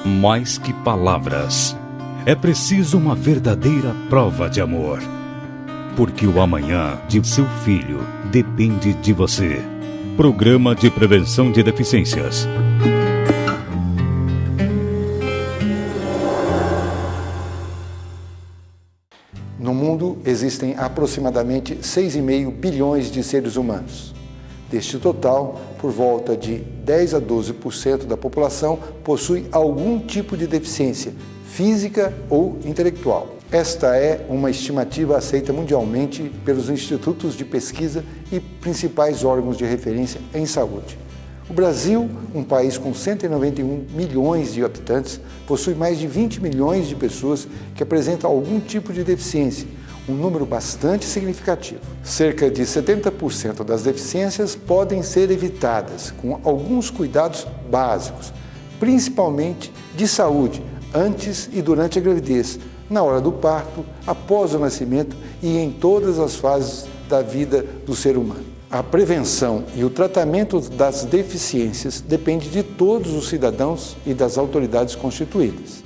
Mais que palavras, é preciso uma verdadeira prova de amor. Porque o amanhã de seu filho depende de você. Programa de Prevenção de Deficiências. No mundo existem aproximadamente 6,5 bilhões de seres humanos. Deste total, por volta de 10 a 12% da população possui algum tipo de deficiência física ou intelectual. Esta é uma estimativa aceita mundialmente pelos institutos de pesquisa e principais órgãos de referência em saúde. O Brasil, um país com 191 milhões de habitantes, possui mais de 20 milhões de pessoas que apresentam algum tipo de deficiência, um número bastante significativo. Cerca de 70% das deficiências podem ser evitadas com alguns cuidados básicos, principalmente de saúde, antes e durante a gravidez, na hora do parto, após o nascimento e em todas as fases da vida do ser humano. A prevenção e o tratamento das deficiências depende de todos os cidadãos e das autoridades constituídas.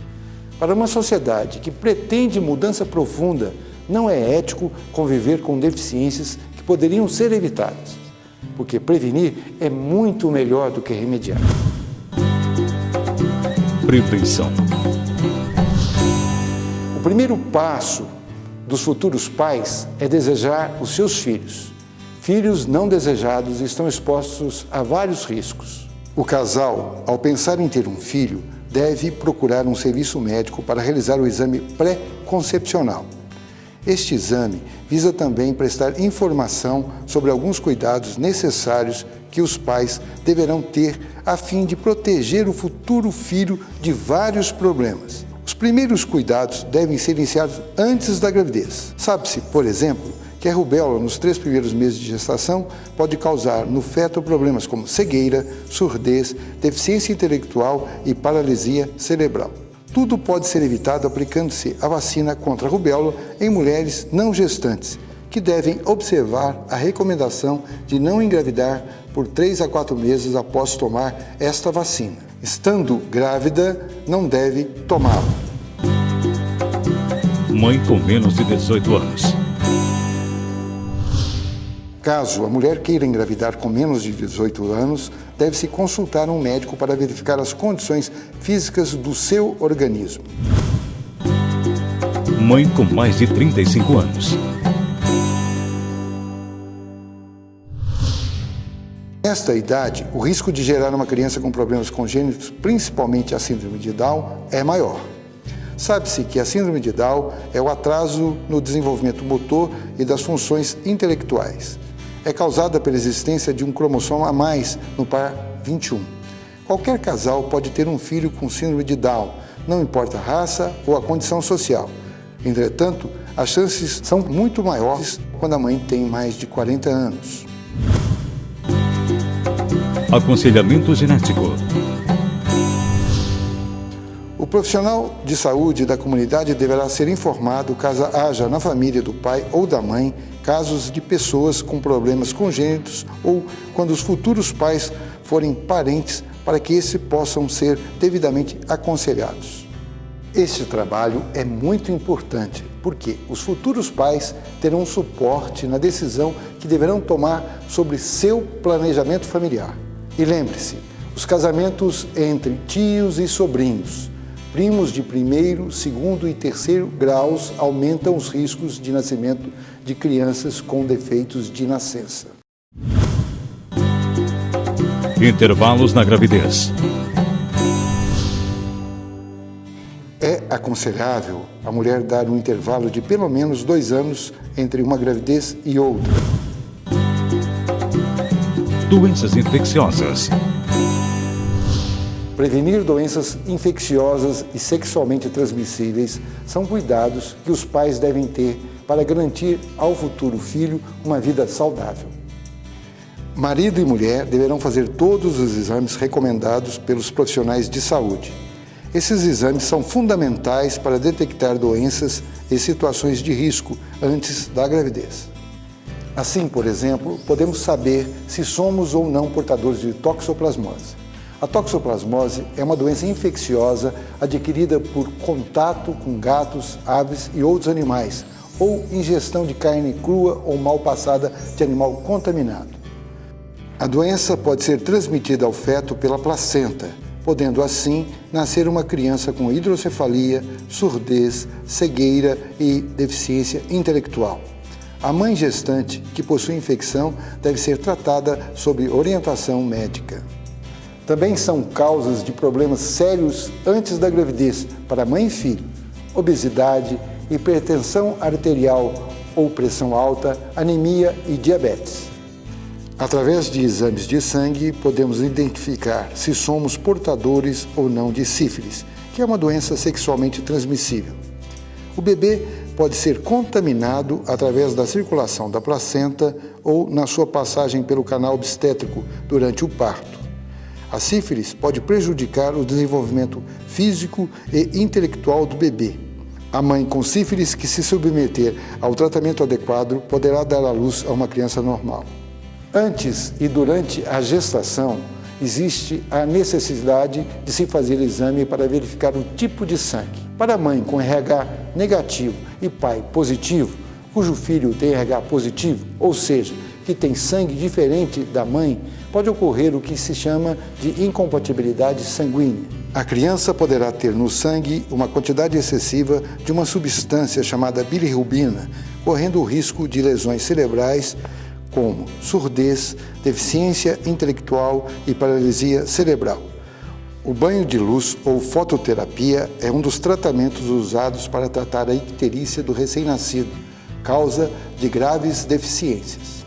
Para uma sociedade que pretende mudança profunda, não é ético conviver com deficiências que poderiam ser evitadas, porque prevenir é muito melhor do que remediar. Prevenção. O primeiro passo dos futuros pais é desejar os seus filhos. Filhos não desejados estão expostos a vários riscos. O casal, ao pensar em ter um filho, deve procurar um serviço médico para realizar o exame pré-concepcional. Este exame visa também prestar informação sobre alguns cuidados necessários que os pais deverão ter a fim de proteger o futuro filho de vários problemas. Os primeiros cuidados devem ser iniciados antes da gravidez. Sabe-se, por exemplo, que a rubéola nos 3 primeiros meses de gestação pode causar no feto problemas como cegueira, surdez, deficiência intelectual e paralisia cerebral. Tudo pode ser evitado aplicando-se a vacina contra a rubéola em mulheres não gestantes, que devem observar a recomendação de não engravidar por 3 a 4 meses após tomar esta vacina. Estando grávida, não deve tomá-la. Mãe com menos de 18 anos. Caso a mulher queira engravidar com menos de 18 anos, deve-se consultar um médico para verificar as condições físicas do seu organismo. Mãe com mais de 35 anos. Nesta idade, o risco de gerar uma criança com problemas congênitos, principalmente a síndrome de Down, é maior. Sabe-se que a síndrome de Down é o atraso no desenvolvimento motor e das funções intelectuais. É causada pela existência de um cromossomo a mais no par 21. Qualquer casal pode ter um filho com síndrome de Down, não importa a raça ou a condição social. Entretanto, as chances são muito maiores quando a mãe tem mais de 40 anos. Aconselhamento genético. O profissional de saúde da comunidade deverá ser informado caso haja na família do pai ou da mãe casos de pessoas com problemas congênitos ou quando os futuros pais forem parentes para que esses possam ser devidamente aconselhados. Este trabalho é muito importante porque os futuros pais terão suporte na decisão que deverão tomar sobre seu planejamento familiar. E lembre-se, os casamentos entre tios e sobrinhos, primos de primeiro, segundo e terceiro graus aumentam os riscos de nascimento de crianças com defeitos de nascença. Intervalos na gravidez. É aconselhável a mulher dar um intervalo de pelo menos 2 anos entre uma gravidez e outra. Doenças infecciosas. Prevenir doenças infecciosas e sexualmente transmissíveis são cuidados que os pais devem ter para garantir ao futuro filho uma vida saudável. Marido e mulher deverão fazer todos os exames recomendados pelos profissionais de saúde. Esses exames são fundamentais para detectar doenças e situações de risco antes da gravidez. Assim, por exemplo, podemos saber se somos ou não portadores de toxoplasmose. A toxoplasmose é uma doença infecciosa adquirida por contato com gatos, aves e outros animais, ou ingestão de carne crua ou mal passada de animal contaminado. A doença pode ser transmitida ao feto pela placenta, podendo assim nascer uma criança com hidrocefalia, surdez, cegueira e deficiência intelectual. A mãe gestante que possui infecção deve ser tratada sob orientação médica. Também são causas de problemas sérios antes da gravidez para mãe e filho: obesidade, hipertensão arterial ou pressão alta, anemia e diabetes. Através de exames de sangue, podemos identificar se somos portadores ou não de sífilis, que é uma doença sexualmente transmissível. O bebê pode ser contaminado através da circulação da placenta ou na sua passagem pelo canal obstétrico durante o parto. A sífilis pode prejudicar o desenvolvimento físico e intelectual do bebê. A mãe com sífilis que se submeter ao tratamento adequado poderá dar à luz a uma criança normal. Antes e durante a gestação, existe a necessidade de se fazer exame para verificar o tipo de sangue. Para a mãe com RH negativo e pai positivo, cujo filho tem RH positivo, ou seja, que tem sangue diferente da mãe, pode ocorrer o que se chama de incompatibilidade sanguínea. A criança poderá ter no sangue uma quantidade excessiva de uma substância chamada bilirrubina, correndo o risco de lesões cerebrais como surdez, deficiência intelectual e paralisia cerebral. O banho de luz ou fototerapia é um dos tratamentos usados para tratar a icterícia do recém-nascido, causa de graves deficiências.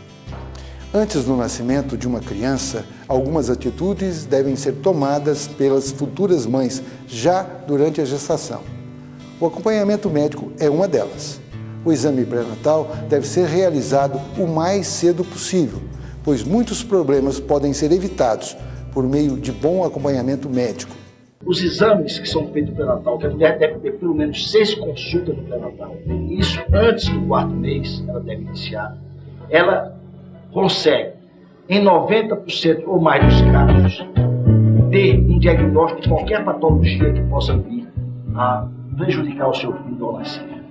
Antes do nascimento de uma criança, algumas atitudes devem ser tomadas pelas futuras mães já durante a gestação. O acompanhamento médico é uma delas. O exame pré-natal deve ser realizado o mais cedo possível, pois muitos problemas podem ser evitados por meio de bom acompanhamento médico. Os exames que são feitos no pré-natal, que a mulher deve ter pelo menos 6 consultas no pré-natal. Isso antes do 4º mês, ela deve iniciar. Ela consegue, em 90% ou mais dos casos, ter um diagnóstico de qualquer patologia que possa vir a prejudicar o seu filho ao nascer.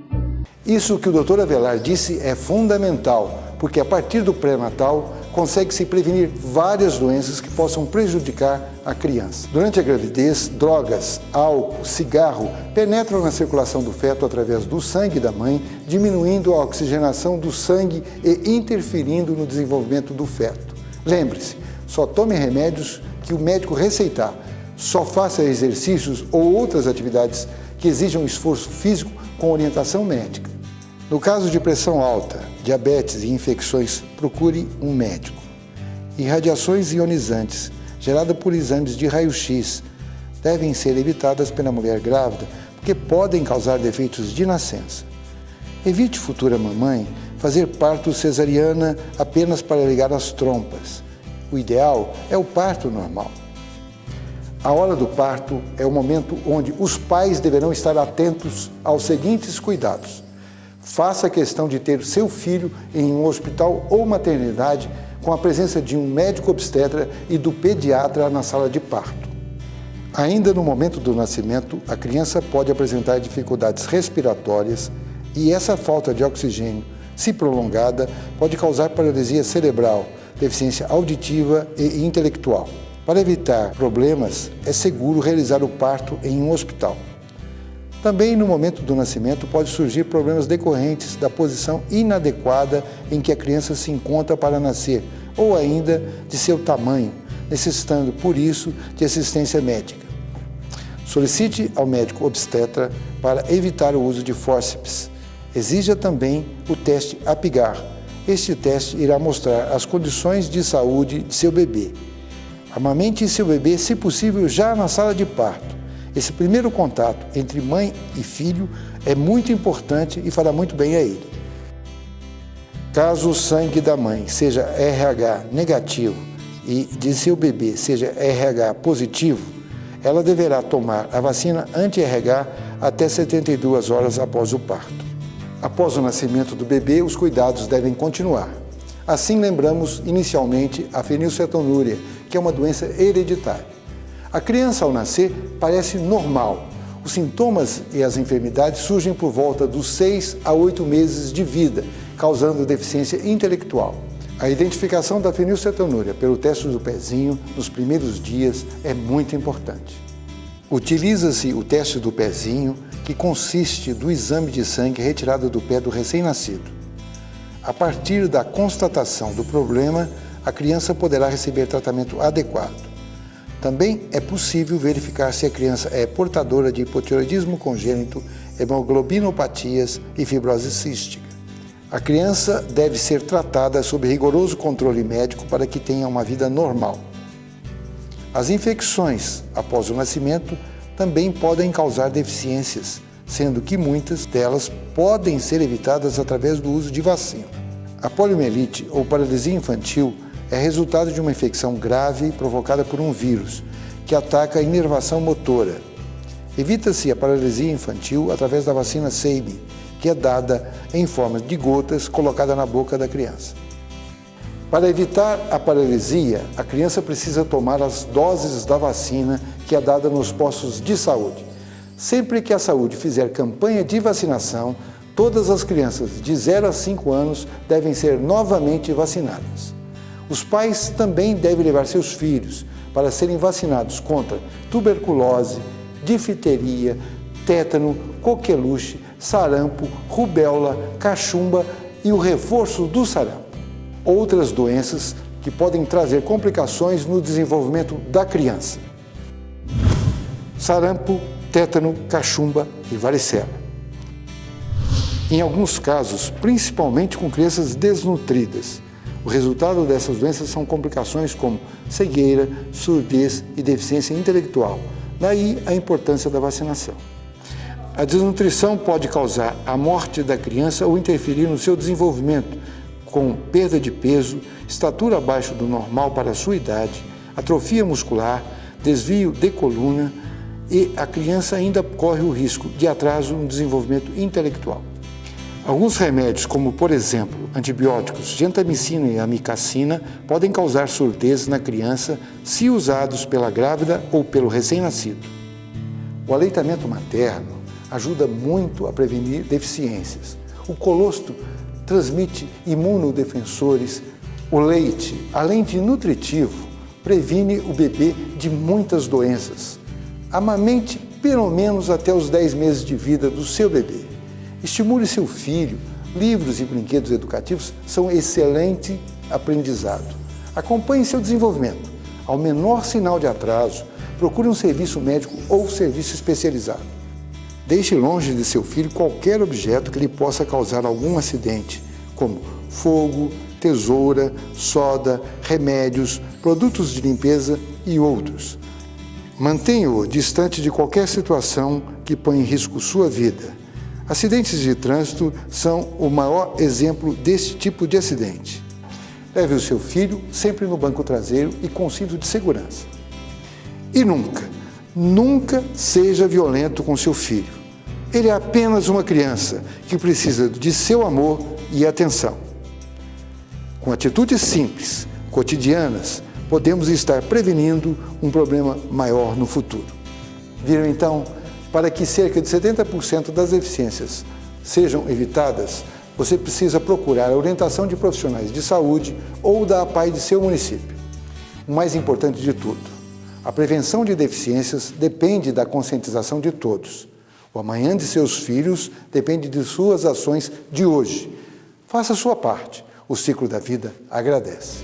Isso que o Dr. Avelar disse é fundamental, porque a partir do pré-natal consegue-se prevenir várias doenças que possam prejudicar a criança. Durante a gravidez, drogas, álcool, cigarro penetram na circulação do feto através do sangue da mãe, diminuindo a oxigenação do sangue e interferindo no desenvolvimento do feto. Lembre-se, só tome remédios que o médico receitar, só faça exercícios ou outras atividades que exijam esforço físico com orientação médica. No caso de pressão alta, diabetes e infecções, procure um médico. Irradiações ionizantes, geradas por exames de raio-x, devem ser evitadas pela mulher grávida porque podem causar defeitos de nascença. Evite, futura mamãe, fazer parto cesariana apenas para ligar as trompas. O ideal é o parto normal. A hora do parto é o momento onde os pais deverão estar atentos aos seguintes cuidados. Faça questão de ter seu filho em um hospital ou maternidade com a presença de um médico obstetra e do pediatra na sala de parto. Ainda no momento do nascimento, a criança pode apresentar dificuldades respiratórias e essa falta de oxigênio, se prolongada, pode causar paralisia cerebral, deficiência auditiva e intelectual. Para evitar problemas, é seguro realizar o parto em um hospital. Também no momento do nascimento pode surgir problemas decorrentes da posição inadequada em que a criança se encontra para nascer, ou ainda de seu tamanho, necessitando, por isso, de assistência médica. Solicite ao médico obstetra para evitar o uso de fórceps. Exija também o teste Apgar. Este teste irá mostrar as condições de saúde de seu bebê. Amamente seu bebê, se possível, já na sala de parto. Esse primeiro contato entre mãe e filho é muito importante e fará muito bem a ele. Caso o sangue da mãe seja RH negativo e de seu bebê seja RH positivo, ela deverá tomar a vacina anti-RH até 72 horas após o parto. Após o nascimento do bebê, os cuidados devem continuar. Assim, lembramos inicialmente a fenilcetonúria, que é uma doença hereditária. A criança, ao nascer, parece normal. Os sintomas e as enfermidades surgem por volta dos 6 a 8 meses de vida, causando deficiência intelectual. A identificação da fenilcetonúria pelo teste do pezinho nos primeiros dias é muito importante. Utiliza-se o teste do pezinho, que consiste do exame de sangue retirado do pé do recém-nascido. A partir da constatação do problema, a criança poderá receber tratamento adequado. Também é possível verificar se a criança é portadora de hipotireoidismo congênito, hemoglobinopatias e fibrose cística. A criança deve ser tratada sob rigoroso controle médico para que tenha uma vida normal. As infecções após o nascimento também podem causar deficiências, sendo que muitas delas podem ser evitadas através do uso de vacina. A poliomielite ou paralisia infantil é resultado de uma infecção grave provocada por um vírus, que ataca a inervação motora. Evita-se a paralisia infantil através da vacina Sabin, que é dada em forma de gotas colocada na boca da criança. Para evitar a paralisia, a criança precisa tomar as doses da vacina que é dada nos postos de saúde. Sempre que a saúde fizer campanha de vacinação, todas as crianças de 0 a 5 anos devem ser novamente vacinadas. Os pais também devem levar seus filhos para serem vacinados contra tuberculose, difteria, tétano, coqueluche, sarampo, rubéola, cachumba e o reforço do sarampo. Outras doenças que podem trazer complicações no desenvolvimento da criança. Sarampo, tétano, cachumba e varicela. Em alguns casos, principalmente com crianças desnutridas, o resultado dessas doenças são complicações como cegueira, surdez e deficiência intelectual. Daí a importância da vacinação. A desnutrição pode causar a morte da criança ou interferir no seu desenvolvimento, com perda de peso, estatura abaixo do normal para a sua idade, atrofia muscular, desvio de coluna e a criança ainda corre o risco de atraso no desenvolvimento intelectual. Alguns remédios, como por exemplo antibióticos, gentamicina e amicacina, podem causar surdez na criança se usados pela grávida ou pelo recém-nascido. O aleitamento materno ajuda muito a prevenir deficiências. O colostro transmite imunodefensores. O leite, além de nutritivo, previne o bebê de muitas doenças. Amamente pelo menos até os 10 meses de vida do seu bebê. Estimule seu filho. Livros e brinquedos educativos são excelente aprendizado. Acompanhe seu desenvolvimento. Ao menor sinal de atraso, procure um serviço médico ou serviço especializado. Deixe longe de seu filho qualquer objeto que lhe possa causar algum acidente, como fogo, tesoura, soda, remédios, produtos de limpeza e outros. Mantenha-o distante de qualquer situação que ponha em risco sua vida. Acidentes de trânsito são o maior exemplo desse tipo de acidente. Leve o seu filho sempre no banco traseiro e com cinto de segurança. E nunca seja violento com seu filho. Ele é apenas uma criança que precisa de seu amor e atenção. Com atitudes simples, cotidianas, podemos estar prevenindo um problema maior no futuro. Viram então? Para que cerca de 70% das deficiências sejam evitadas, você precisa procurar a orientação de profissionais de saúde ou da APAE de seu município. O mais importante de tudo, a prevenção de deficiências depende da conscientização de todos. O amanhã de seus filhos depende de suas ações de hoje. Faça a sua parte. O ciclo da vida agradece.